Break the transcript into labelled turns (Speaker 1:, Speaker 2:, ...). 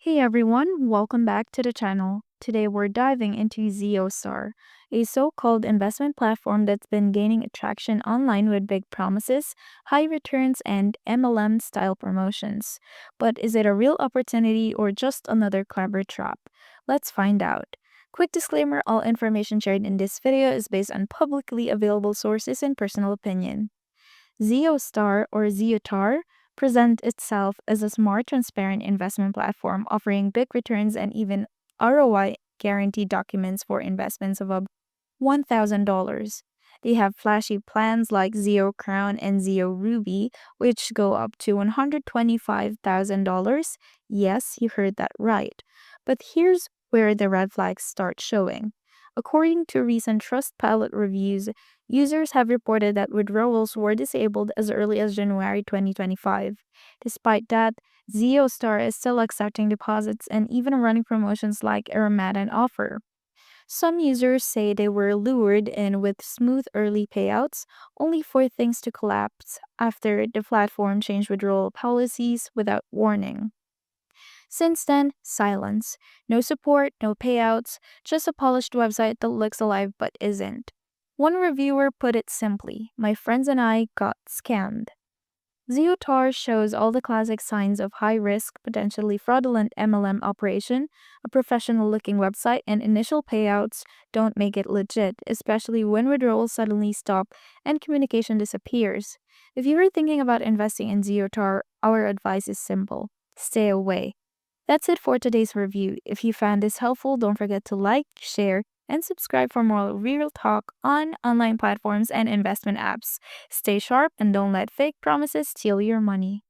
Speaker 1: Hey everyone, welcome back to the channel. Today we're diving into Zeostar, a so-called investment platform that's been gaining attraction online with big promises, high returns, and MLM style promotions. But is it a real opportunity or just another clever trap? Let's find out. Quick disclaimer, all information shared in this video is based on publicly available sources and personal opinion. Zeostar or Zeotar presents itself as a smart, transparent investment platform offering big returns and even ROI guaranteed documents for investments of up $1,000. They have flashy plans like Zeo Crown and Zeo Ruby, which go up to $125,000. Yes, you heard that right. But here's where the red flags start showing. According to recent Trustpilot reviews, users have reported that withdrawals were disabled as early as January 2025. Despite that, ZeoStar is still accepting deposits and even running promotions like a Ramadan offer. Some users say they were lured in with smooth early payouts, only for things to collapse after the platform changed withdrawal policies without warning. Since then, silence. No support, no payouts, just a polished website that looks alive but isn't. One reviewer put it simply, "My friends and I got scammed." Zeotar shows all the classic signs of high risk, potentially fraudulent MLM operation. A professional looking website and initial payouts don't make it legit, especially when withdrawals suddenly stop and communication disappears. If you are thinking about investing in Zeotar, our advice is simple: stay away. That's it for today's review. If you found this helpful, don't forget to like, share, and subscribe for more real talk on online platforms and investment apps. Stay sharp and don't let fake promises steal your money.